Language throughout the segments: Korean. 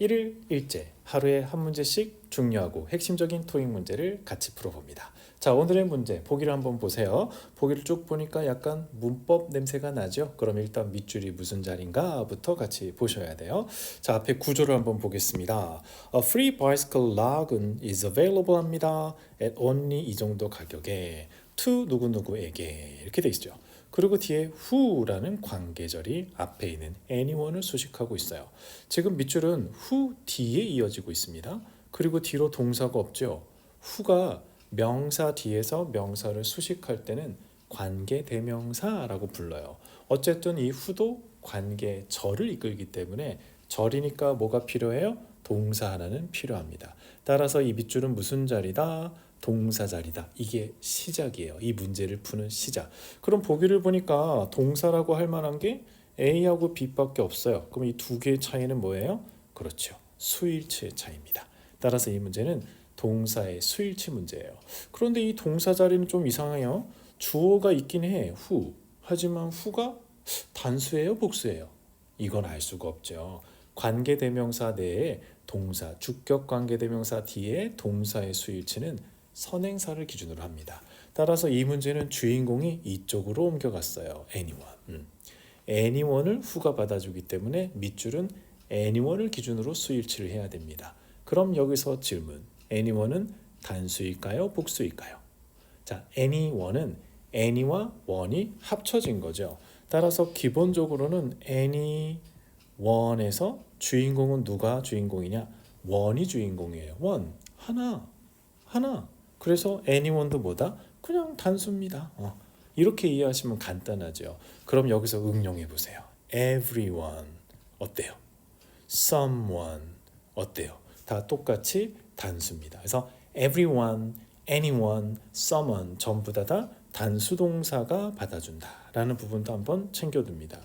1일 1제 하루에 한 문제씩 중요하고 핵심적인 토익 문제를 같이 풀어봅니다. 자, 오늘의 문제 보기를 한번 보세요. 보기를 쭉 보니까 약간 문법 냄새가 나죠? 그럼 일단 밑줄이 무슨 자리인가 부터 같이 보셔야 돼요. 자, 앞에 구조를 한번 보겠습니다. A free bicycle log은 is available 합니다. at only 이 정도 가격에 to 누구누구에게 이렇게 돼 있죠. 그리고 뒤에 who라는 관계절이 앞에 있는 anyone을 수식하고 있어요. 지금 밑줄은 who 뒤에 이어지고 있습니다. 그리고 뒤로 동사가 없죠. who가 명사 뒤에서 명사를 수식할 때는 관계대명사라고 불러요. 어쨌든 이 who도 관계절을 이끌기 때문에 절이니까 뭐가 필요해요? 동사 하나는 필요합니다. 따라서 이 밑줄은 무슨 자리다? 동사 자리다. 이게 시작이에요. 이 문제를 푸는 시작. 그럼 보기를 보니까 동사라고 할 만한 게 A하고 B밖에 없어요. 그럼 이 두 개의 차이는 뭐예요? 그렇죠. 수일치의 차이입니다. 따라서 이 문제는 동사의 수일치 문제예요. 그런데 이 동사 자리는 좀 이상해요. 주어가 있긴 해. who. 하지만 who가 단수예요? 복수예요? 이건 알 수가 없죠. 관계대명사 내에 동사, 주격 관계대명사 뒤에 동사의 수일치는 선행사를 기준으로 합니다. 따라서 이 문제는 주인공이 이쪽으로 옮겨갔어요. anyone. anyone을 who가 받아주기 때문에 밑줄은 anyone을 기준으로 수일치를 해야 됩니다. 그럼 여기서 질문. anyone은 단수일까요? 복수일까요? 자, anyone은 any와 one이 합쳐진 거죠. 따라서 기본적으로는 anyone에서 주인공은 누가 주인공이냐? one이 주인공이에요. one. 하나. 그래서 anyone도 뭐다? 그냥 단수입니다. 이렇게 이해하시면 간단하죠. 그럼 여기서 응용해 보세요. everyone 어때요? someone 어때요? 다 똑같이 단수입니다. 그래서 everyone, anyone, someone 전부 다 단수 동사가 받아준다라는 부분도 한번 챙겨둡니다.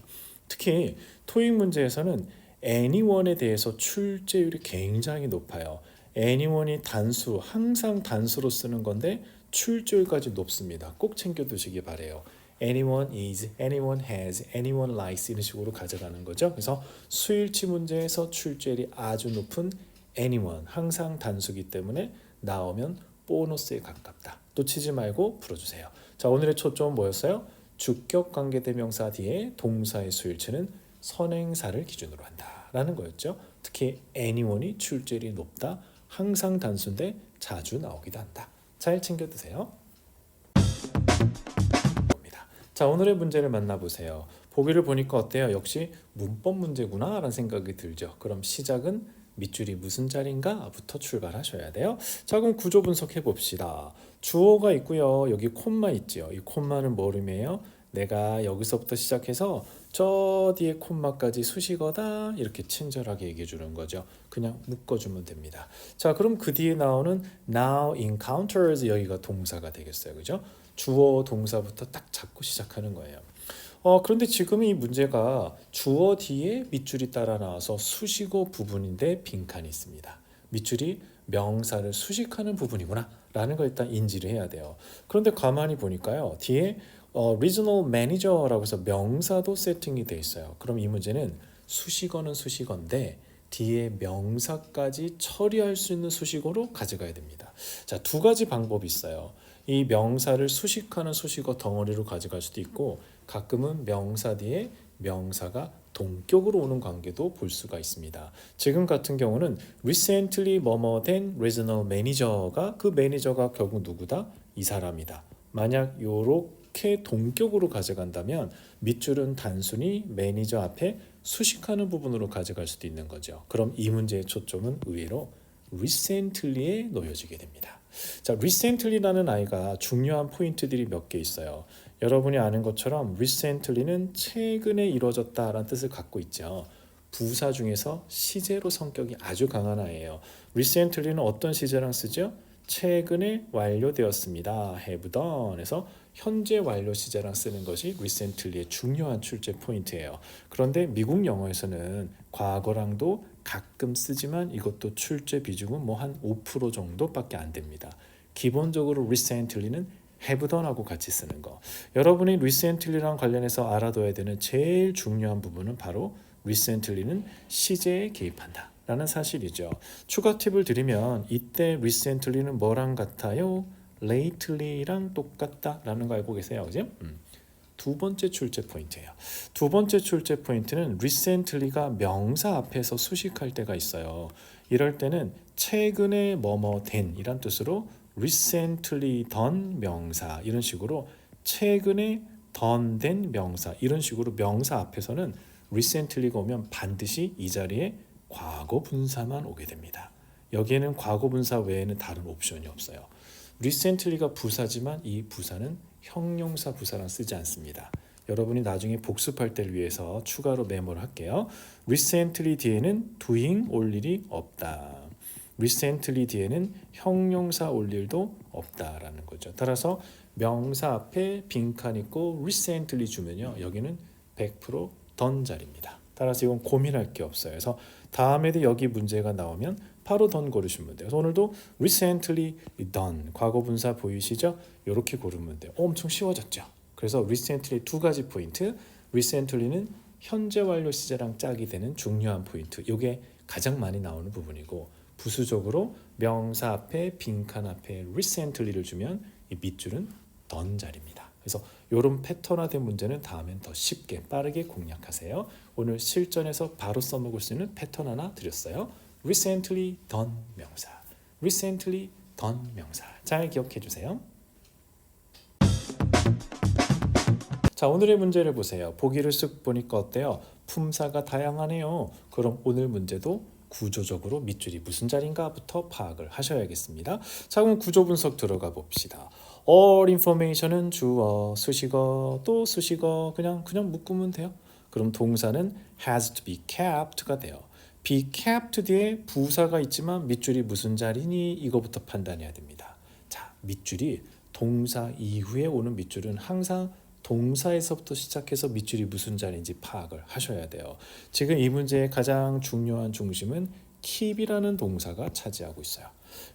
특히 토익 문제에서는 anyone에 대해서 출제율이 굉장히 높아요. anyone이 단수, 항상 단수로 쓰는 건데 출제율까지 높습니다. 꼭 챙겨두시기 바래요. anyone is, anyone has, anyone likes 이런 식으로 가져가는 거죠. 그래서 수일치 문제에서 출제율이 아주 높은 anyone, 항상 단수기 때문에 나오면 보너스에 가깝다. 놓치지 말고 풀어주세요. 자, 오늘의 초점은 뭐였어요? 주격 관계대명사 뒤에 동사의 수일치는 선행사를 기준으로 한다라는 거였죠. 특히 anyone이 출제율이 높다. 항상 단수인데 자주 나오기도 한다. 잘 챙겨 드세요. 자, 오늘의 문제를 만나보세요. 보기를 보니까 어때요? 역시 문법 문제구나 라는 생각이 들죠. 그럼 시작은 밑줄이 무슨 자리인가 부터 출발하셔야 돼요. 자, 그럼 구조 분석해 봅시다. 주어가 있고요. 여기 콤마 있죠. 이 콤마는 뭘 의미해요? 내가 여기서부터 시작해서 저 뒤에 콤마까지 수식어다 이렇게 친절하게 얘기해 주는 거죠. 그냥 묶어주면 됩니다. 자, 그럼 그 뒤에 나오는 now encounters 여기가 동사가 되겠어요. 그죠? 주어 동사부터 딱 잡고 시작하는 거예요. 그런데 지금 이 문제가 주어 뒤에 밑줄이 따라 나와서 수식어 부분인데 빈칸이 있습니다. 밑줄이 명사를 수식하는 부분이구나 라는 걸 일단 인지를 해야 돼요. 그런데 가만히 보니까요. 뒤에 regional manager라고 해서 명사도 세팅이 돼 있어요. 그럼 이 문제는 수식어는 수식어인데 뒤에 명사까지 처리할 수 있는 수식어로 가져가야 됩니다. 자, 두 가지 방법이 있어요. 이 명사를 수식하는 수식어 덩어리로 가져갈 수도 있고 가끔은 명사 뒤에 명사가 동격으로 오는 관계도 볼 수가 있습니다. 지금 같은 경우는 recently 뭐뭐 된 regional manager가 그 매니저가 결국 누구다? 이 사람이다. 만약 요렇게 동격으로 가져간다면 밑줄은 단순히 매니저 앞에 수식하는 부분으로 가져갈 수도 있는 거죠. 그럼 이 문제의 초점은 의외로 recently에 놓여지게 됩니다. 자, recently라는 아이가 중요한 포인트들이 몇 개 있어요. 여러분이 아는 것처럼 recently는 최근에 이루어졌다라는 뜻을 갖고 있죠. 부사 중에서 시제로 성격이 아주 강한 아이예요. recently는 어떤 시제랑 쓰죠? 최근에 완료되었습니다. have done에서 현재 완료 시제랑 쓰는 것이 recently의 중요한 출제 포인트예요. 그런데 미국 영어에서는 과거랑도 가끔 쓰지만 이것도 출제 비중은 뭐 한 5% 정도밖에 안 됩니다. 기본적으로 recently는 have done하고 같이 쓰는 거. 여러분이 recently랑 관련해서 알아둬야 되는 제일 중요한 부분은 바로 recently는 시제에 개입한다 라는 사실이죠. 추가 팁을 드리면 이때 recently는 뭐랑 같아요? lately랑 똑같다 라는 거 알고 계세요? 그죠? 두 번째 출제 포인트예요. 두 번째 출제 포인트는 recently가 명사 앞에서 수식할 때가 있어요. 이럴 때는 최근에 뭐뭐 된 이란 뜻으로 recently done 명사 이런 식으로 최근에 done 된 명사 이런 식으로 명사 앞에서는 recently가 오면 반드시 이 자리에 과거 분사만 오게 됩니다. 여기에는 과거 분사 외에는 다른 옵션이 없어요. recently가 부사지만 이 부사는 형용사 부사랑 쓰지 않습니다. 여러분이 나중에 복습할 때를 위해서 추가로 메모를 할게요. recently 뒤에는 doing 올 일이 없다. recently 뒤에는 형용사 올 일도 없다라는 거죠. 따라서 명사 앞에 빈칸 있고 recently 주면요. 여기는 100% done 자리입니다. 따라서 이건 고민할 게 없어요. 그래서 다음에도 여기 문제가 나오면 바로 done 고르시면 돼요. 그래서 오늘도 recently done 과거 분사 보이시죠? 이렇게 고르면 돼요. 엄청 쉬워졌죠? 그래서 recently 두 가지 포인트. recently는 현재 완료 시제랑 짝이 되는 중요한 포인트. 이게 가장 많이 나오는 부분이고 부수적으로 명사 앞에 빈칸 앞에 recently를 주면 이 밑줄은 done 자리입니다. 그래서 이런 패턴화된 문제는 다음엔 더 쉽게 빠르게 공략하세요. 오늘 실전에서 바로 써먹을 수 있는 패턴 하나 드렸어요. recently done 명사, recently done 명사 잘 기억해 주세요. 자, 오늘의 문제를 보세요. 보기를 쓱 보니까 어때요? 품사가 다양하네요. 그럼 오늘 문제도 구조적으로 밑줄이 무슨 자리인가부터 파악을 하셔야겠습니다. 자, 그럼 구조 분석 들어가 봅시다. all information은 주어, 수식어, 또 수식어 그냥 묶으면 돼요. 그럼 동사는 has to be kept가 돼요. be kept 뒤에 부사가 있지만 밑줄이 무슨 자리니 이거부터 판단해야 됩니다. 자, 밑줄이 동사 이후에 오는 밑줄은 항상 동사에서부터 시작해서 밑줄이 무슨 자리인지 파악을 하셔야 돼요. 지금 이 문제의 가장 중요한 중심은 keep이라는 동사가 차지하고 있어요.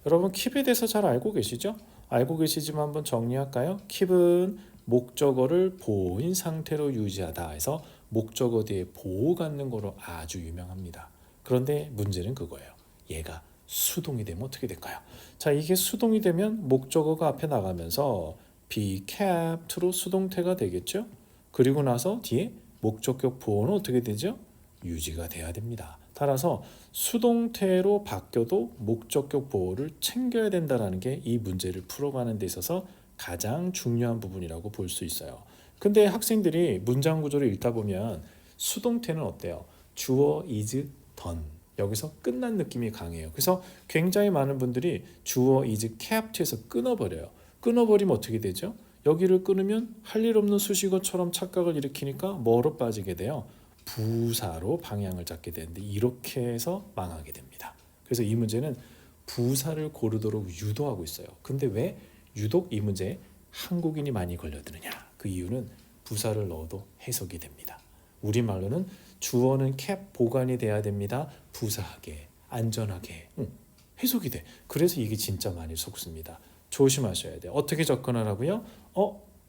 여러분 keep에 대해서 잘 알고 계시죠? 알고 계시지만 한번 정리할까요? keep은 목적어를 보호인 상태로 유지하다 해서 목적어 뒤에 보호 갖는 거로 아주 유명합니다. 그런데 문제는 그거예요. 얘가 수동이 되면 어떻게 될까요? 자, 이게 수동이 되면 목적어가 앞에 나가면서 be kept로 수동태가 되겠죠. 그리고 나서 뒤에 목적격 보호는 어떻게 되죠? 유지가 돼야 됩니다. 따라서 수동태로 바뀌어도 목적격 보호를 챙겨야 된다는 게 이 문제를 풀어가는 데 있어서 가장 중요한 부분이라고 볼 수 있어요. 근데 학생들이 문장 구조를 읽다 보면 수동태는 어때요? 주어 is done. 여기서 끝난 느낌이 강해요. 그래서 굉장히 많은 분들이 주어 is kept에서 끊어버려요. 끊어버리면 어떻게 되죠? 여기를 끊으면 할 일 없는 수식어처럼 착각을 일으키니까 뭐로 빠지게 돼요? 부사로 방향을 잡게 되는데 이렇게 해서 망하게 됩니다. 그래서 이 문제는 부사를 고르도록 유도하고 있어요. 근데 왜 유독 이 문제에 한국인이 많이 걸려드느냐? 그 이유는 부사를 넣어도 해석이 됩니다. 우리말로는 주어는 캡 보관이 돼야 됩니다. 부사하게, 안전하게 해석이 돼. 그래서 이게 진짜 많이 속습니다. 조심하셔야 돼요. 어떻게 접근하라고요?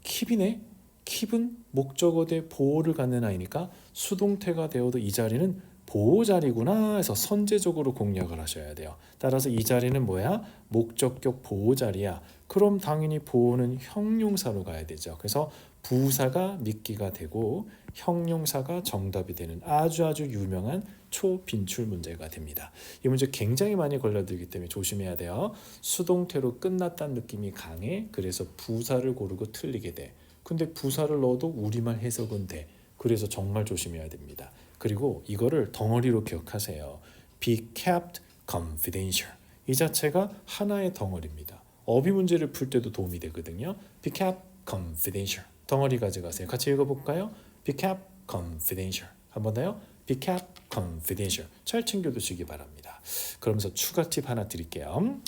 킵이네. 킵은 목적어 대 보호를 갖는 아이니까 수동태가 되어도 이 자리는 보호 자리구나 해서 선제적으로 공략을 하셔야 돼요. 따라서 이 자리는 뭐야? 목적격 보호 자리야. 그럼 당연히 보호는 형용사로 가야 되죠. 그래서 부사가 미끼가 되고 형용사가 정답이 되는 아주 유명한 초빈출 문제가 됩니다. 이 문제 굉장히 많이 걸려들기 때문에 조심해야 돼요. 수동태로 끝났다는 느낌이 강해. 그래서 부사를 고르고 틀리게 돼. 근데 부사를 넣어도 우리말 해석은 돼. 그래서 정말 조심해야 됩니다. 그리고 이거를 덩어리로 기억하세요. Be kept confidential. 이 자체가 하나의 덩어리입니다. 어휘 문제를 풀 때도 도움이 되거든요. Be kept confidential. 덩어리 가져가세요. 같이 읽어볼까요? Be kept confidential. 한 번 더요. Be kept confidential. 잘 챙겨두시기 바랍니다. 그러면서 추가 팁 하나 드릴게요.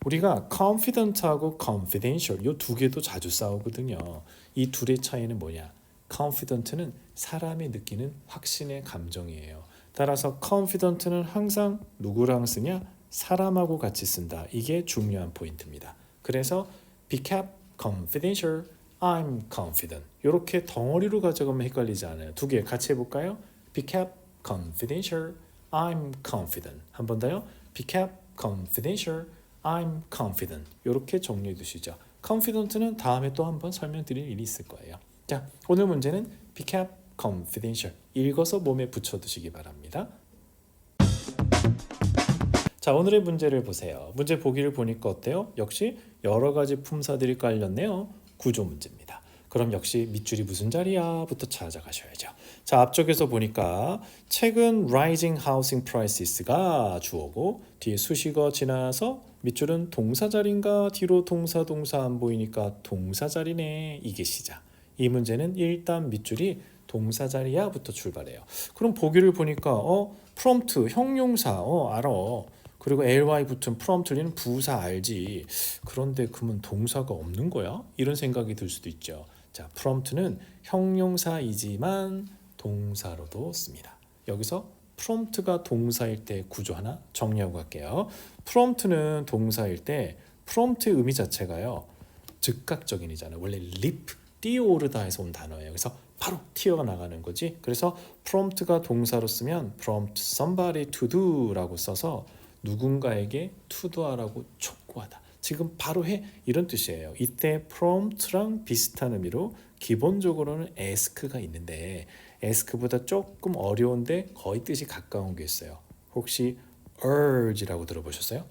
우리가 confident하고 confidential 이 두 개도 자주 싸우거든요. 이 둘의 차이는 뭐냐? confident는 사람이 느끼는 확신의 감정이에요. 따라서 confident는 항상 누구랑 쓰냐? 사람하고 같이 쓴다. 이게 중요한 포인트입니다. 그래서 be kept confidential, I'm confident. 이렇게 덩어리로 가져가면 헷갈리지 않아요. 두 개 같이 해볼까요? Be kept confidential, I'm confident. 한 번 더요. Be kept confidential. I'm confident. 이렇게 정리해 두시죠. confident는 다음에 또 한번 설명드릴 일이 있을 거예요. 자, 오늘 문제는 be kept confidential. 읽어서 몸에 붙여두시기 바랍니다. 자, 오늘의 문제를 보세요. 문제 보기를 보니까 어때요? 역시 여러 가지 품사들이 깔렸네요. 구조 문제입니다. 그럼 역시 밑줄이 무슨 자리야? 부터 찾아가셔야죠. 자, 앞쪽에서 보니까 최근 rising housing prices가 주어고 뒤에 수식어 지나서 밑줄은 동사 자리인가 뒤로 동사 안 보이니까 동사 자리네. 이게 시작. 이 문제는 일단 밑줄이 동사 자리야 부터 출발해요. 그럼 보기를 보니까 prompt 형용사 알아. 그리고 ly 붙은 prompt는 부사 알지. 그런데 그러면 동사가 없는 거야? 이런 생각이 들 수도 있죠. 자, prompt는 형용사이지만 동사로도 씁니다. 여기서 prompt가 동사일 때 구조 하나 정리하고 갈게요. prompt는 동사일 때 prompt의 의미 자체가요. 즉각적인이잖아요. 원래 leap, 뛰어오르다에서 온 단어예요. 그래서 바로 튀어나가는 거지. 그래서 prompt가 동사로 쓰면 prompt somebody to do라고 써서 누군가에게 투도하라고 촉구하다. 지금 바로 해 이런 뜻이에요. 이때 prompt랑 비슷한 의미로 기본적으로는 ask가 있는데 ask보다 조금 어려운데 거의 뜻이 가까운 게 있어요. 혹시 urge라고 들어보셨어요?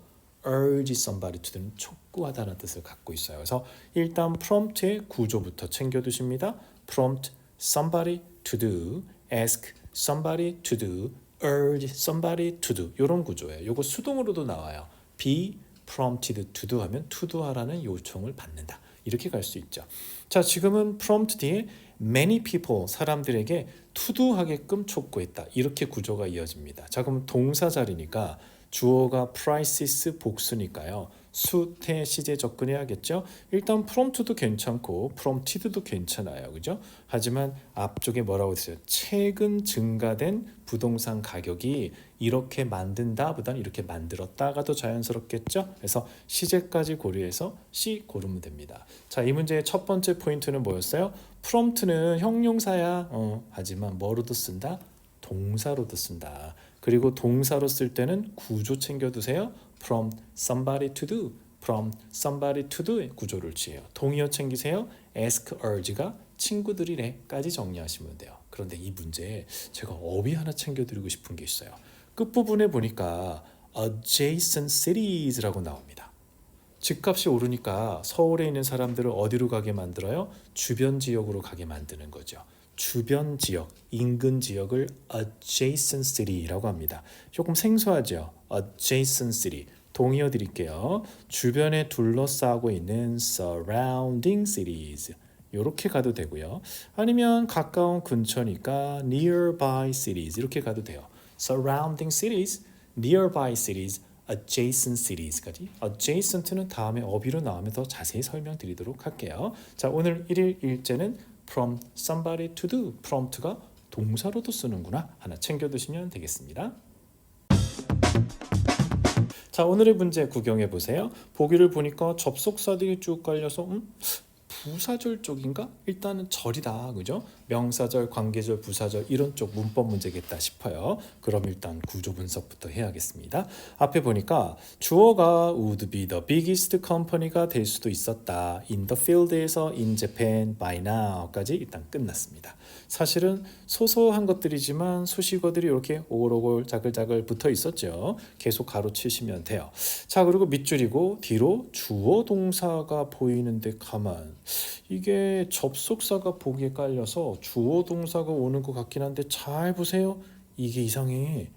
urge somebody to는 촉구하다는 뜻을 갖고 있어요. 그래서 일단 prompt의 구조부터 챙겨두십니다. prompt somebody to do, ask somebody to do, urge somebody to do 이런 구조예요. 이거 수동으로도 나와요. be prompted to do 하면 to do 하라는 요청을 받는다. 이렇게 갈 수 있죠. 자, 지금은 prompt 뒤에 many people 사람들에게 to do 하게끔 촉구했다. 이렇게 구조가 이어집니다. 자, 그럼 동사 자리니까 주어가 prices 복수니까요. 수태 시제 접근해야겠죠. 일단 prompt도 괜찮고 prompted도 괜찮아요. 그죠? 하지만 앞쪽에 뭐라고 했어요? 최근 증가된 부동산 가격이 이렇게 만든다 보다는 이렇게 만들었다가 더 자연스럽겠죠. 그래서 시제까지 고려해서 C 고르면 됩니다. 자, 이 문제의 첫 번째 포인트는 뭐였어요? prompt는 형용사야. 하지만 뭐로도 쓴다? 동사로도 쓴다. 그리고 동사로 쓸 때는 구조 챙겨두세요. From somebody to do, from somebody to do의 구조를 취해요. 동의어 챙기세요. Ask, urge가 친구들이래까지 정리하시면 돼요. 그런데 이 문제에 제가 어휘 하나 챙겨드리고 싶은 게 있어요. 끝부분에 보니까 adjacent cities라고 나옵니다. 집값이 오르니까 서울에 있는 사람들을 어디로 가게 만들어요? 주변 지역으로 가게 만드는 거죠. 주변 지역, 인근 지역을 adjacent city라고 합니다. 조금 생소하죠? adjacent city. 동의어 드릴게요. 주변에 둘러싸고 있는 surrounding cities. 이렇게 가도 되고요. 아니면 가까운 근처니까 nearby cities 이렇게 가도 돼요. surrounding cities, nearby cities, adjacent cities까지. adjacent는 다음에 어휘로 나오면 더 자세히 설명드리도록 할게요. 자, 오늘 1일 1제는 from somebody to do, prompt가 동사로도 쓰는구나 하나 챙겨두시면 되겠습니다. 자, 오늘의 문제 구경해 보세요. 보기를 보니까 접속사들이 쭉 깔려서 부사절 쪽인가? 일단은 절이다. 그죠? 명사절, 관계절, 부사절 이런 쪽 문법 문제겠다 싶어요. 그럼 일단 구조 분석부터 해야겠습니다. 앞에 보니까 주어가 would be the biggest company가 될 수도 있었다. in the field에서 in Japan by now까지 일단 끝났습니다. 사실은 소소한 것들이지만 수식어들이 이렇게 오글오글 자글자글 붙어 있었죠. 계속 가로치시면 돼요. 자, 그리고 밑줄이고 뒤로 주어 동사가 보이는데 가만. 이게 접속사가 보기에 깔려서 주어 동사가 오는 것 같긴 한데 잘 보세요. 이게 이상해.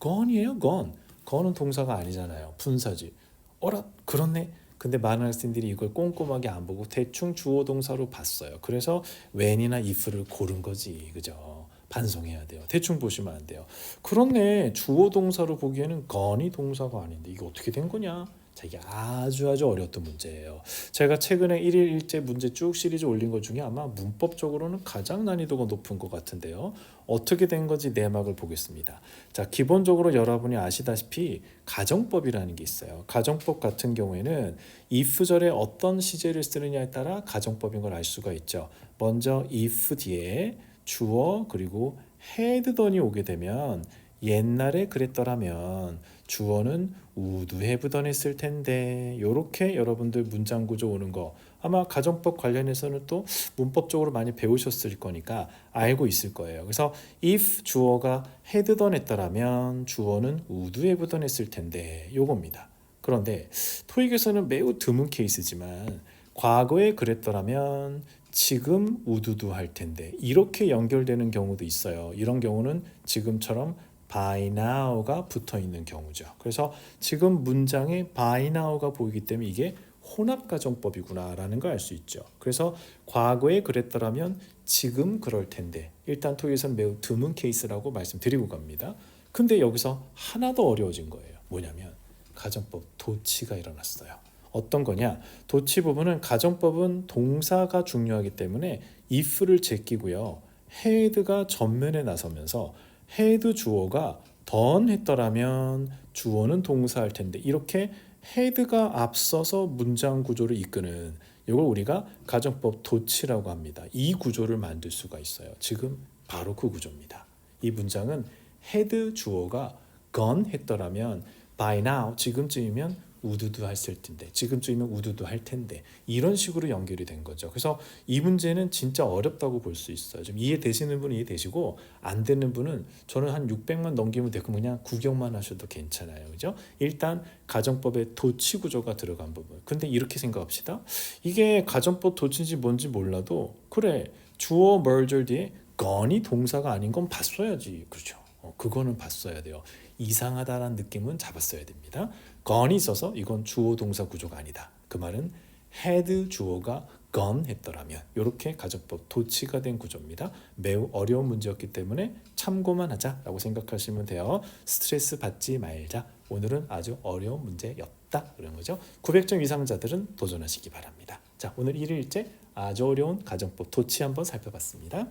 gone이에요. gone은 동사가 아니잖아요. 분사지. 어라? 그렇네. 근데 많은 학생들이 이걸 꼼꼼하게 안 보고 대충 주어 동사로 봤어요. 그래서 when이나 if를 고른 거지. 그죠? 반성해야 돼요. 대충 보시면 안 돼요. 그렇네. 주어 동사로 보기에는 gone이 동사가 아닌데 이게 어떻게 된 거냐? 자, 이게 아주 어려웠던 문제예요. 제가 최근에 1일 1제 문제 쭉 시리즈 올린 것 중에 아마 문법적으로는 가장 난이도가 높은 것 같은데요. 어떻게 된 건지 내막을 보겠습니다. 자, 기본적으로 여러분이 아시다시피 가정법이라는 게 있어요. 가정법 같은 경우에는 if절에 어떤 시제를 쓰느냐에 따라 가정법인 걸 알 수가 있죠. 먼저 if 뒤에 주어 그리고 had던이 오게 되면 옛날에 그랬더라면 주어는 would have done 했을 텐데 요렇게 여러분들 문장 구조 오는 거 아마 가정법 관련해서는 또 문법적으로 많이 배우셨을 거니까 알고 있을 거예요. 그래서 if 주어가 had done 했더라면 주어는 would have done 했을 텐데 요겁니다. 그런데 토익에서는 매우 드문 케이스지만 과거에 그랬더라면 지금 우두두 할 텐데 이렇게 연결되는 경우도 있어요. 이런 경우는 지금처럼 by now가 붙어 있는 경우죠. 그래서 지금 문장에 by now가 보이기 때문에 이게 혼합가정법이구나라는 걸 알 수 있죠. 그래서 과거에 그랬더라면 지금 그럴 텐데 일단 토익에서는 매우 드문 케이스라고 말씀드리고 갑니다. 근데 여기서 하나 더 어려워진 거예요. 뭐냐면 가정법 도치가 일어났어요. 어떤 거냐? 도치 부분은 가정법은 동사가 중요하기 때문에 if를 제끼고요. had가 전면에 나서면서 had 주어가 done 했더라면 주어는 동사할 텐데 이렇게 had가 앞서서 문장 구조를 이끄는 이걸 우리가 가정법 도치라고 합니다. 이 구조를 만들 수가 있어요. 지금 바로 그 구조입니다. 이 문장은 had 주어가 gone 했더라면 by now 지금쯤이면 우두두 했을 텐데 지금쯤이면 우두두 할 텐데 이런 식으로 연결이 된 거죠. 그래서 이 문제는 진짜 어렵다고 볼 수 있어요. 좀 이해되시는 분은 이해되시고 안 되는 분은 저는 한 600만 넘기면 되고 그냥 구경만 하셔도 괜찮아요. 그죠? 일단 가정법의 도치 구조가 들어간 부분. 근데 이렇게 생각합시다. 이게 가정법 도치인지 뭔지 몰라도 그래 주어 merger 뒤에 gone이 동사가 아닌 건 봤어야지. 그렇죠? 그거는 봤어야 돼요. 이상하다라는 느낌은 잡았어야 됩니다. gone이 있어서 이건 주어 동사 구조가 아니다. 그 말은 had 주어가 gone 했더라면 이렇게 가정법 도치가 된 구조입니다. 매우 어려운 문제였기 때문에 참고만 하자라고 생각하시면 돼요. 스트레스 받지 말자. 오늘은 아주 어려운 문제였다. 그런 거죠. 900점 이상자들은 도전하시기 바랍니다. 자, 오늘 1일째 아주 어려운 가정법 도치 한번 살펴봤습니다.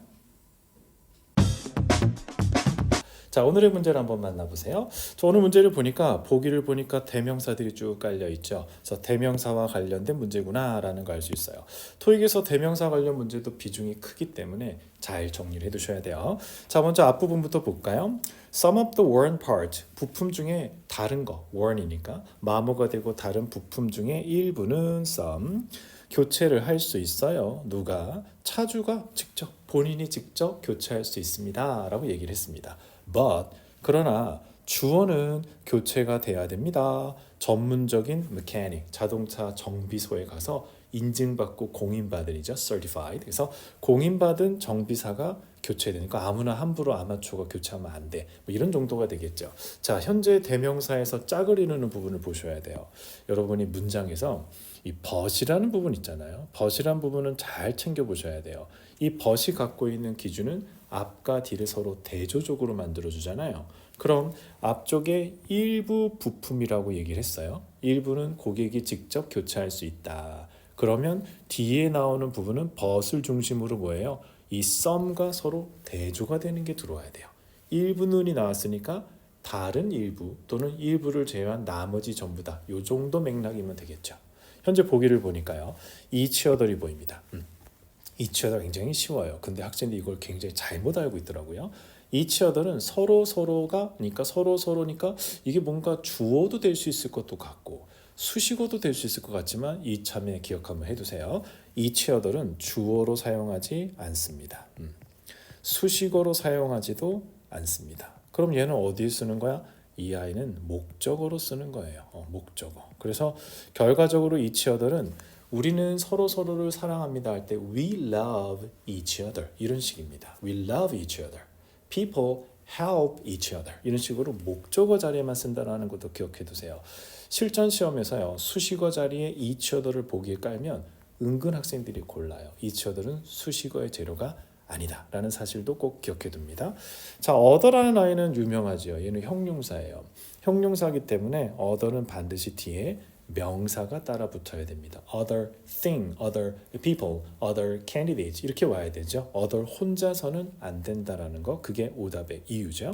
자, 오늘의 문제를 한번 만나보세요. 저 오늘 문제를 보니까 보기를 보니까 대명사들이 쭉 깔려 있죠. 그래서 대명사와 관련된 문제구나 라는 걸 알 수 있어요. 토익에서 대명사 관련 문제도 비중이 크기 때문에 잘 정리를 해두셔야 돼요. 자, 먼저 앞부분부터 볼까요? Some of the worn part, 부품 중에 다른 거, worn이니까 마모가 되고 다른 부품 중에 일부는 some, 교체를 할 수 있어요. 누가? 차주가 직접, 본인이 직접 교체할 수 있습니다 라고 얘기를 했습니다. But 그러나 주어는 교체가 돼야 됩니다. 전문적인 mechanic, 자동차 정비소에 가서 인증받고 공인받으리죠. certified. 그래서 공인받은 정비사가 교체되니까 아무나 함부로 아마추어가 교체하면 안 돼. 뭐 이런 정도가 되겠죠. 자, 현재 대명사에서 짝을 이루는 부분을 보셔야 돼요. 여러분이 문장에서 이 but이라는 부분 있잖아요. but이라는 부분은 잘 챙겨 보셔야 돼요. 이 but이 갖고 있는 기준은 앞과 뒤를 서로 대조적으로 만들어 주잖아요. 그럼 앞쪽에 일부 부품이라고 얘기를 했어요. 일부는 고객이 직접 교체할 수 있다. 그러면 뒤에 나오는 부분은 but을 중심으로 뭐예요? 이 some과 서로 대조가 되는 게 들어와야 돼요. 일부는이 나왔으니까 다른 일부 또는 일부를 제외한 나머지 전부다. 요 정도 맥락이면 되겠죠. 현재 보기를 보니까요. each other이 보입니다. each other 굉장히 쉬워요. 근데 학생들이 이걸 굉장히 잘못 알고 있더라고요. each other는 서로가 그러니까 서로니까 이게 뭔가 주어도 될 수 있을 것도 같고 수식어도 될 수 있을 것 같지만 이참에 기억 한번 해두세요. each other는 주어로 사용하지 않습니다. 수식어로 사용하지도 않습니다. 그럼 얘는 어디에 쓰는 거야? 이 아이는 목적어로 쓰는 거예요. 목적어. 그래서 결과적으로 each other는 우리는 서로를 사랑합니다 할 때 we love each other 이런 식입니다. We love each other. People help each other. 이런 식으로 목적어 자리에만 쓴다는 것도 기억해 두세요. 실전 시험에서요. 수식어 자리에 each other를 보기에 깔면 은근 학생들이 골라요. each other는 수식어의 재료가 아니다 라는 사실도 꼭 기억해 둡니다. 자, other라는 아이는 유명하죠. 얘는 형용사예요. 형용사이기 때문에 other는 반드시 뒤에 명사가 따라 붙어야 됩니다. other thing, other people, other candidates 이렇게 와야 되죠. other 혼자서는 안 된다라는 거 그게 오답의 이유죠.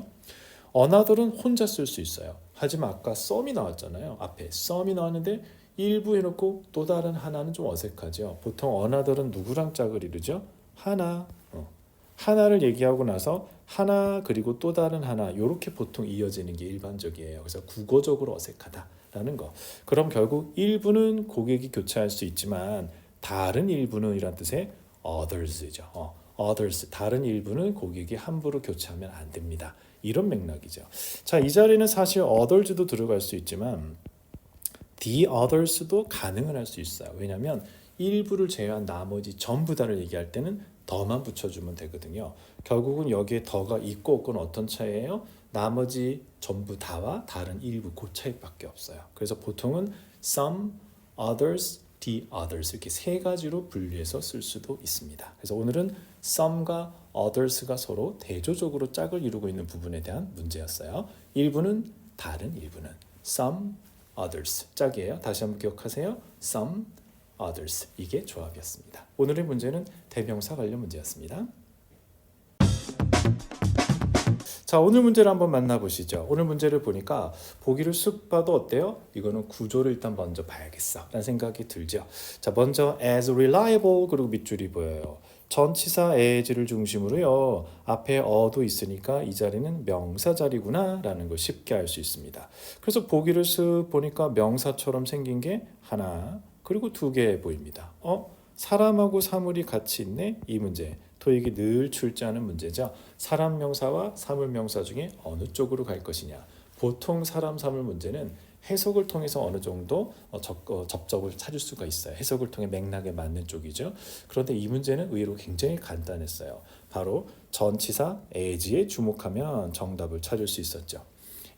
another은 혼자 쓸 수 있어요. 하지만 아까 some이 나왔잖아요. 앞에 some이 나왔는데 일부 해놓고 또 다른 하나는 좀 어색하죠. 보통 another은 누구랑 짝을 이루죠? 하나를 얘기하고 나서 하나 그리고 또 다른 하나 이렇게 보통 이어지는 게 일반적이에요. 그래서 국어적으로 어색하다라는 거. 그럼 결국 일부는 고객이 교체할 수 있지만 다른 일부는 이란 뜻의 others죠. others 다른 일부는 고객이 함부로 교체하면 안 됩니다. 이런 맥락이죠. 자, 이 자리는 사실 others도 들어갈 수 있지만 the others도 가능은 할 수 있어요. 왜냐하면 일부를 제외한 나머지 전부 다를 얘기할 때는 더만 붙여주면 되거든요. 결국은 여기에 더가 있고 없고는 어떤 차이예요? 나머지 전부 다와 다른 일부 그 차이밖에 없어요. 그래서 보통은 some, others, the others 이렇게 세 가지로 분리해서 쓸 수도 있습니다. 그래서 오늘은 some과 others가 서로 대조적으로 짝을 이루고 있는 부분에 대한 문제였어요. 일부는 다른 일부는 some, others 짝이에요. 다시 한번 기억하세요. some, others 이게 조합이었습니다. 오늘의 문제는 대명사 관련 문제였습니다. 자, 오늘 문제를 한번 만나보시죠. 오늘 문제를 보니까 보기를 쑥 봐도 어때요? 이거는 구조를 일단 먼저 봐야겠어 라는 생각이 들죠. 자, 먼저 as reliable 그리고 밑줄이 보여요. 전치사 as를 중심으로요. 앞에 어도 있으니까 이 자리는 명사 자리구나 라는 걸 쉽게 알 수 있습니다. 그래서 보기를 쓱 보니까 명사처럼 생긴 게 하나 그리고 두 개 보입니다. 사람하고 사물이 같이 있네? 이 문제. 토익이 늘 출제하는 문제죠. 사람 명사와 사물 명사 중에 어느 쪽으로 갈 것이냐. 보통 사람 사물 문제는 해석을 통해서 어느 정도 접점을 찾을 수가 있어요. 해석을 통해 맥락에 맞는 쪽이죠. 그런데 이 문제는 의외로 굉장히 간단했어요. 바로 전치사 as에 주목하면 정답을 찾을 수 있었죠.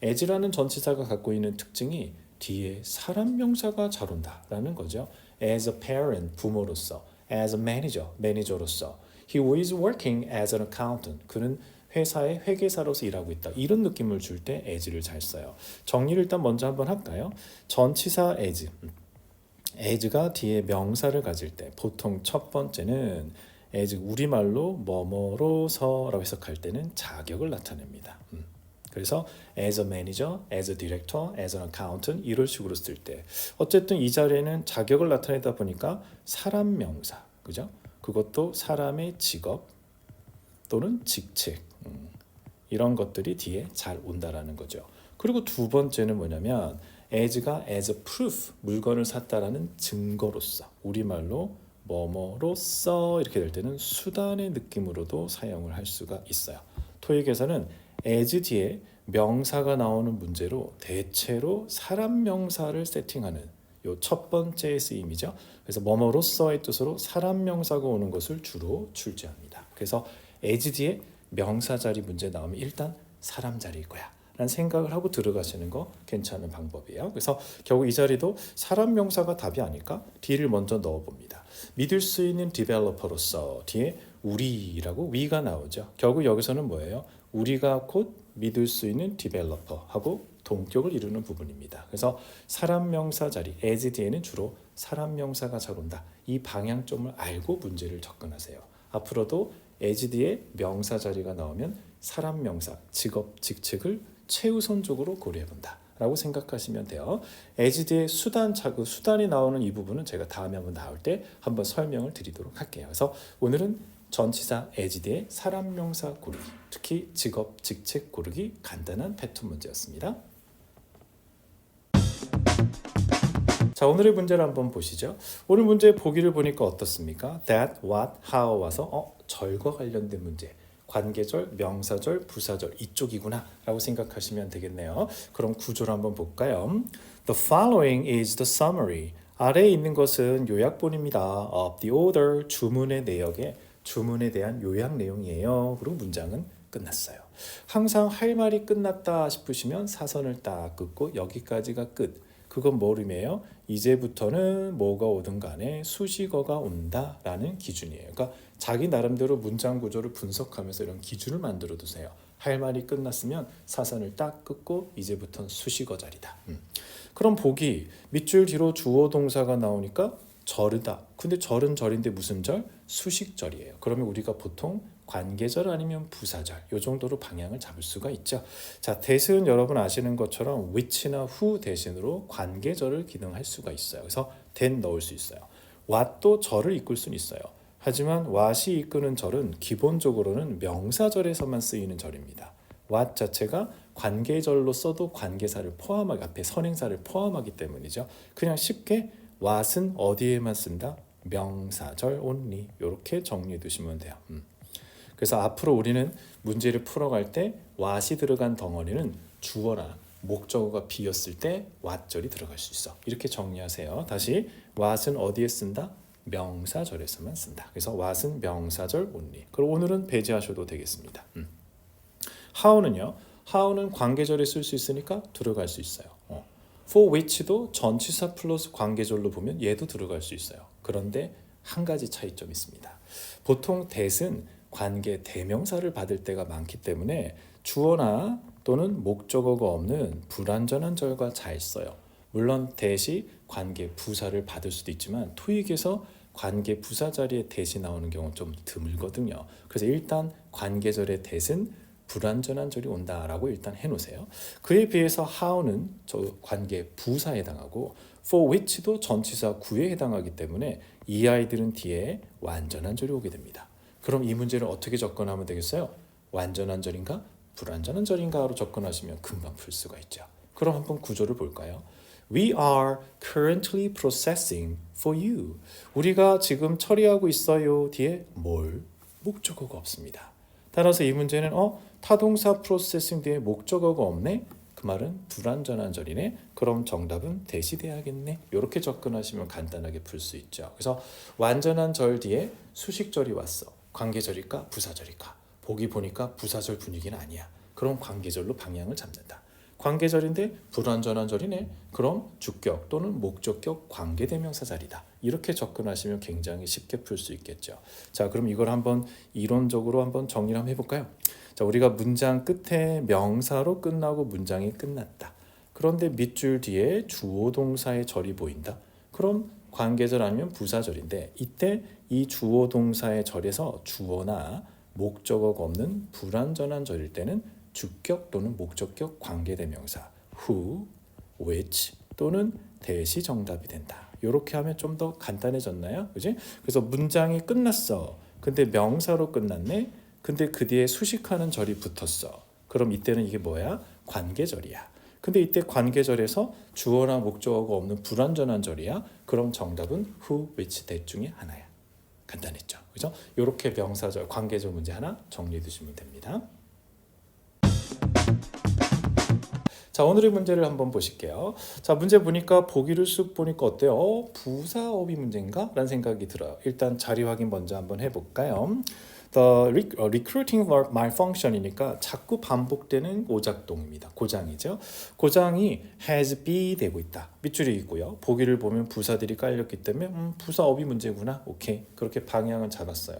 as라는 전치사가 갖고 있는 특징이 뒤에 사람 명사가 잘 온다라는 거죠. As a parent, 부모로서. As a manager, 매니저로서. He was working as an accountant. 그는 회사의 회계사로서 일하고 있다. 이런 느낌을 줄 때 as를 잘 써요. 정리를 일단 먼저 한번 할까요? 전치사 as. as가 뒤에 명사를 가질 때 보통 첫 번째는 as 우리말로 뭐뭐로서라고 해석할 때는 자격을 나타냅니다. 그래서 as a manager, as a director, as an accountant 이런 식으로 쓸 때 어쨌든 이 자리에는 자격을 나타내다 보니까 사람 명사, 그죠? 그것도 사람의 직업 또는 직책 이런 것들이 뒤에 잘 온다라는 거죠. 그리고 두 번째는 뭐냐면 as가 as a proof 물건을 샀다라는 증거로서 우리말로 뭐뭐로써 이렇게 될 때는 수단의 느낌으로도 사용을 할 수가 있어요. 토익에서는 as 뒤에 명사가 나오는 문제로 대체로 사람 명사를 세팅하는 요 첫 번째 쓰임이죠. 그래서 뭐뭐로서의 뜻으로 사람 명사가 오는 것을 주로 출제합니다. 그래서 as 뒤에 명사 자리 문제 나오면 일단 사람 자리일 거야 라는 생각을 하고 들어가시는 거 괜찮은 방법이에요. 그래서 결국 이 자리도 사람 명사가 답이 아닐까? D를 먼저 넣어봅니다. 믿을 수 있는 디벨로퍼로서 뒤에 우리라고 we가 나오죠. 결국 여기서는 뭐예요? 우리가 곧 믿을 수 있는 디벨로퍼하고 동격을 이루는 부분입니다. 그래서 사람 명사 자리 as 뒤에는 주로 사람 명사가 잘 온다. 이 방향점을 알고 문제를 접근하세요. 앞으로도 as 뒤에 명사 자리가 나오면 사람 명사, 직업, 직책을 최우선적으로 고려해본다 라고 생각하시면 돼요. as 뒤에 수단이 나오는 이 부분은 제가 다음에 한번 나올 때 한번 설명을 드리도록 할게요. 그래서 오늘은 전치사 as 뒤에 사람 명사 고르기, 특히 직업, 직책 고르기 간단한 패턴 문제였습니다. 자, 오늘의 문제를 한번 보시죠. 오늘 문제 보기를 보니까 어떻습니까? That, what, how 와서 절과 관련된 문제. 관계절, 명사절, 부사절 이쪽이구나 라고 생각하시면 되겠네요. 그럼 구조를 한번 볼까요? The following is the summary. 아래에 있는 것은 요약본입니다. Of the order, 주문의 내역에 주문에 대한 요약 내용이에요. 그리고 문장은 끝났어요. 항상 할 말이 끝났다 싶으시면 사선을 딱 긋고 여기까지가 끝. 그건 뭘 의미해요? 이제부터는 뭐가 오든 간에 수식어가 온다라는 기준이에요. 그러니까 자기 나름대로 문장 구조를 분석하면서 이런 기준을 만들어 두세요. 할 말이 끝났으면 사선을 딱 긋고 이제부터는 수식어 자리다. 그럼 보기 밑줄 뒤로 주어 동사가 나오니까 절이다. 근데 절은 절인데 무슨 절? 수식절이에요. 그러면 우리가 보통 관계절 아니면 부사절 이 정도로 방향을 잡을 수가 있죠. 자, that은 여러분 아시는 것처럼 which나 who 대신으로 관계절을 기능할 수가 있어요. 그래서 that 넣을 수 있어요. what도 절을 이끌 수는 있어요. 하지만 what이 이끄는 절은 기본적으로는 명사절에서만 쓰이는 절입니다. what 자체가 관계절로 써도 관계사를 포함하기 앞에 선행사를 포함하기 때문이죠. 그냥 쉽게 what은 어디에만 쓴다? 명사절 only 이렇게 정리해 두시면 돼요. 그래서 앞으로 우리는 문제를 풀어갈 때 what이 들어간 덩어리는 주어나 목적어가 비었을 때 what절이 들어갈 수 있어. 이렇게 정리하세요. 다시 what은 어디에 쓴다? 명사절에서만 쓴다. 그래서 what은 명사절 only. 그리고 오늘은 배제하셔도 되겠습니다. how는요. how는 관계절에 쓸 수 있으니까 들어갈 수 있어요. for which도 전치사 플러스 관계절로 보면 얘도 들어갈 수 있어요. 그런데 한 가지 차이점이 있습니다. 보통 that은 관계 대명사를 받을 때가 많기 때문에 주어나 또는 목적어가 없는 불완전한 절과 잘 써요. 물론 that이 관계 부사를 받을 수도 있지만 토익에서 관계 부사 자리에 that이 나오는 경우는 좀 드물거든요. 그래서 일단 관계절의 that은 불완전한 절이 온다라고 일단 해놓으세요. 그에 비해서 how는 저 관계 부사에 해당하고 for which도 전치사 구에 해당하기 때문에 이 아이들은 뒤에 완전한 절이 오게 됩니다. 그럼 이 문제를 어떻게 접근하면 되겠어요? 완전한 절인가? 불완전한 절인가로 접근하시면 금방 풀 수가 있죠. 그럼 한번 구조를 볼까요? We are currently processing for you. 우리가 지금 처리하고 있어요. 뒤에 뭘? 목적어가 없습니다. 따라서 이 문제는 타동사 프로세싱 뒤에 목적어가 없네? 그 말은 불완전한 절이네? 그럼 정답은 that이 돼야겠네? 이렇게 접근하시면 간단하게 풀 수 있죠. 그래서 완전한 절 뒤에 수식절이 왔어. 관계절일까? 부사절일까? 보기 보니까 부사절 분위기는 아니야. 그럼 관계절로 방향을 잡는다. 관계절인데 불완전한 절이네. 그럼 주격 또는 목적격 관계대명사 자리다. 이렇게 접근하시면 굉장히 쉽게 풀 수 있겠죠. 자, 그럼 이걸 한번 이론적으로 한번 정리를 한번 해볼까요? 자, 우리가 문장 끝에 명사로 끝나고 문장이 끝났다. 그런데 밑줄 뒤에 주어 동사의 절이 보인다. 그럼 관계절 아니면 부사절인데 이때 이 주어 동사의 절에서 주어나 목적어가 없는 불완전한 절일 때는 주격 또는 목적격 관계대명사 who, which 또는 that이 정답이 된다. 이렇게 하면 좀 더 간단해졌나요? 그지? 그래서 문장이 끝났어. 근데 명사로 끝났네. 근데 그 뒤에 수식하는 절이 붙었어. 그럼 이때는 이게 뭐야? 관계절이야. 근데 이때 관계절에서 주어나 목적어가 없는 불완전한 절이야. 그럼 정답은 who, which, that 중에 하나야. 간단했죠. 그죠? 이렇게 명사절, 관계절 문제 하나 정리해 두시면 됩니다. 자, 오늘의 문제를 한번 보실게요. 자, 문제 보니까 보기를 쓱 보니까 어때요? 부사어휘 문제인가? 라는 생각이 들어요. 일단 자리 확인 먼저 한번 해볼까요? The recruiting malfunction이니까 자꾸 반복되는 오작동입니다. 고장이죠. 고장이 has be 되고 있다. 밑줄이 있고요. 보기를 보면 부사들이 깔렸기 때문에 부사어휘 문제구나. 오케이. 그렇게 방향은 잡았어요.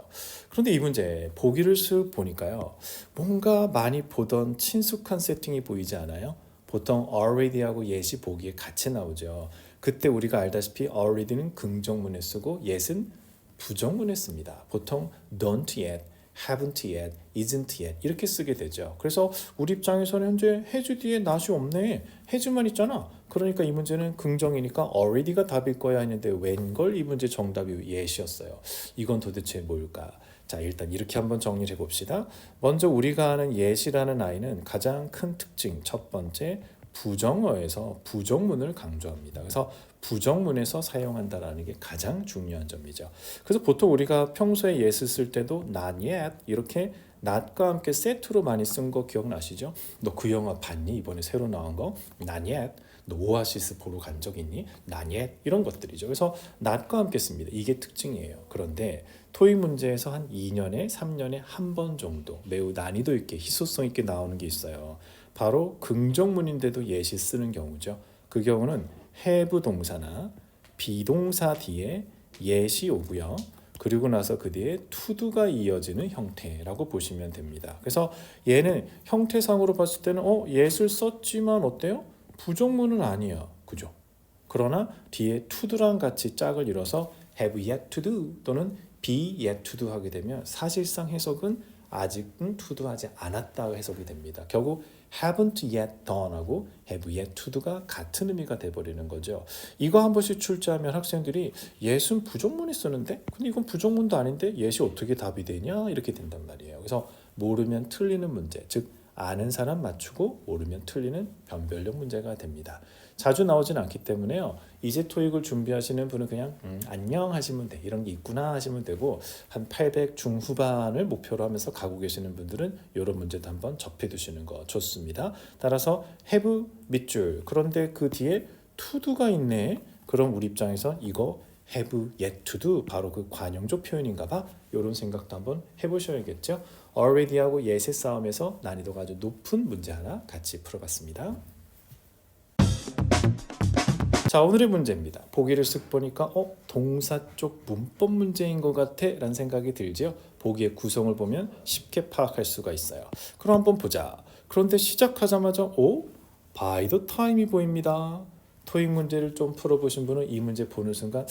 그런데 이 문제 보기를 쓱 보니까요. 뭔가 많이 보던 친숙한 세팅이 보이지 않아요? 보통 already하고 yet이 보기에 같이 나오죠. 그때 우리가 알다시피 already는 긍정문에 쓰고 yet은 부정문에 씁니다. 보통 don't yet, haven't yet, isn't yet 이렇게 쓰게 되죠. 그래서 우리 입장에서는 현재 has 뒤에 not이 없네. has만 있잖아. 그러니까 이 문제는 긍정이니까 already가 답일 거야 했는데 웬걸 이 문제 정답이 yet이었어요. 이건 도대체 뭘까? 자, 일단 이렇게 한번 정리를 해봅시다. 먼저 우리가 아는 yet이라는 아이는 가장 큰 특징 첫 번째 부정어에서 부정문을 강조합니다. 그래서 부정문에서 사용한다라는 게 가장 중요한 점이죠. 그래서 보통 우리가 평소에 yet을 쓸 때도 not yet 이렇게 not과 함께 세트로 많이 쓴 거 기억나시죠? 너 그 영화 봤니? 이번에 새로 나온 거 not yet. 너 오아시스 보러 간 적 있니? not yet 이런 것들이죠. 그래서 not과 함께 씁니다. 이게 특징이에요. 그런데 토익 문제에서 한 2년에 3년에 한 번 정도 매우 난이도 있게 희소성 있게 나오는 게 있어요. 바로 긍정문인데도 yet이 쓰는 경우죠. 그 경우는 have 동사나 비동사 뒤에 yet이 오고요. 그리고 나서 그 뒤에 to do가 이어지는 형태라고 보시면 됩니다. 그래서 얘는 형태상으로 봤을 때는 yet을 썼지만 어때요? 부정문은 아니에요. 그죠? 그러나 뒤에 to do랑 같이 짝을 이뤄서 have yet to do 또는 be yet to do 하게 되면 사실상 해석은 아직은 to도 하지 않았다 해석이 됩니다. 결국 haven't yet done하고 have yet to가 같은 의미가 돼버리는 거죠. 이거 한 번씩 출제하면 학생들이 yes은 부정문이 쓰는데 근데 이건 부정문도 아닌데 yes이 어떻게 답이 되냐 이렇게 된단 말이에요. 그래서 모르면 틀리는 문제, 즉 아는 사람 맞추고 모르면 틀리는 변별력 문제가 됩니다. 자주 나오진 않기 때문에요. 이제 토익을 준비하시는 분은 그냥 안녕 하시면 돼. 이런 게 있구나 하시면 되고 한 800 중후반을 목표로 하면서 가고 계시는 분들은 이런 문제도 한번 접해 두시는 거 좋습니다. 따라서 have 밑줄 그런데 그 뒤에 to do가 있네. 그럼 우리 입장에서 이거 have yet to do 바로 그 관용조 표현인가 봐. 이런 생각도 한번 해보셔야겠죠. already하고 yet의 싸움에서 난이도가 아주 높은 문제 하나 같이 풀어봤습니다. 자, 오늘의 문제입니다. 보기를 쓱 보니까 동사 쪽 문법 문제인 것 같아 라는 생각이 들죠. 보기의 구성을 보면 쉽게 파악할 수가 있어요. 그럼 한번 보자. 그런데 시작하자마자 by the time이 보입니다. 토익 문제를 좀 풀어보신 분은 이 문제 보는 순간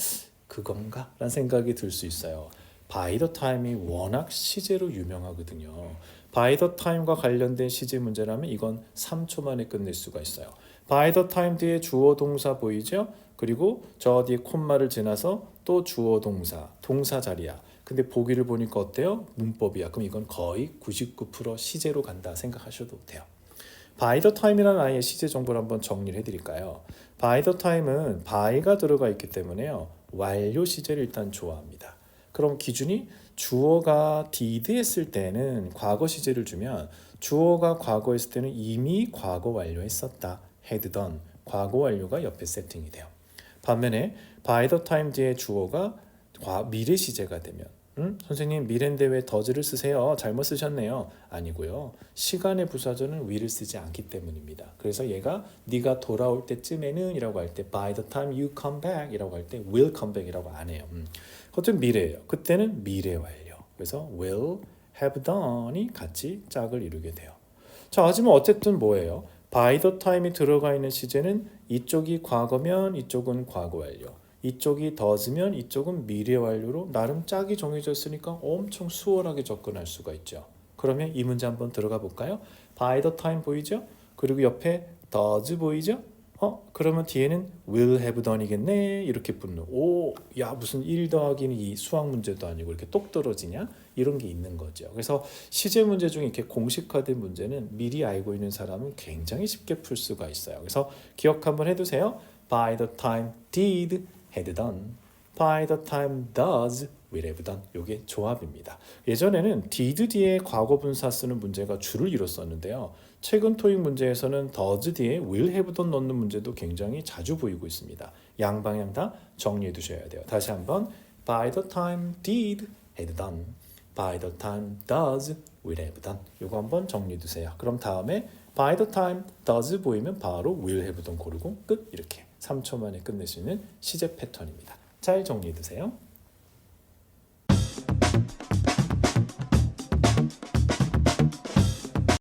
그건가? 라는 생각이 들 수 있어요. by the time이 워낙 시제로 유명하거든요. by the time과 관련된 시제 문제라면 이건 3초 만에 끝낼 수가 있어요. by the time 뒤에 주어 동사 보이죠? 그리고 저 뒤에 콤마를 지나서 또 주어 동사, 동사 자리야. 근데 보기를 보니까 어때요? 문법이야. 그럼 이건 거의 99% 시제로 간다 생각하셔도 돼요. by the time이라는 아이의 시제 정보를 한번 정리를 해드릴까요? by the time은 by가 들어가 있기 때문에요. 완료 시제를 일단 좋아합니다. 그럼 기준이 주어가 did 했을 때는 과거 시제를 주면 주어가 과거 했을 때는 이미 과거 완료했었다. had done, 과거 완료가 옆에 세팅이 돼요. 반면에 by the time 뒤에 주어가 미래 시제가 되면 선생님 미래인데 왜 does를 쓰세요? 잘못 쓰셨네요. 아니고요. 시간의 부사절은 will을 쓰지 않기 때문입니다. 그래서 얘가 네가 돌아올 때쯤에는 이라고 할 때 by the time you come back 이라고 할 때 will come back 이라고 안 해요. 그것도 미래예요. 그때는 미래 완료. 그래서 will have done이 같이 짝을 이루게 돼요. 자, 하지만 어쨌든 뭐예요? by the time이 들어가 있는 시제는 이쪽이 과거면 이쪽은 과거 완료, 이쪽이 does면 이쪽은 미래 완료로 나름 짝이 정해져 있으니까 엄청 수월하게 접근할 수가 있죠. 그러면 이 문제 한번 들어가 볼까요? by the time 보이죠? 그리고 옆에 does 보이죠? 그러면 뒤에는 will have done이겠네 이렇게 붙는 야 무슨 1 더하기는 2 수학 문제도 아니고 이렇게 똑 떨어지냐 이런 게 있는 거죠. 그래서 시제 문제 중에 이렇게 공식화된 문제는 미리 알고 있는 사람은 굉장히 쉽게 풀 수가 있어요. 그래서 기억 한번 해두세요. by the time did had done, by the time does will have done. 이게 조합입니다. 예전에는 did 뒤에 과거 분사 쓰는 문제가 주를 이뤘었는데요. 최근 토익 문제에서는 does 뒤에 will have done 넣는 문제도 굉장히 자주 보이고 있습니다. 양방향 다 정리해 두셔야 돼요. 다시 한번 by the time did had done, by the time does will have done. 이거 한번 정리해 두세요. 그럼 다음에 by the time does 보이면 바로 will have done 고르고 끝. 이렇게 3초 만에 끝낼 수 있는 시제 패턴입니다. 잘 정리해 두세요.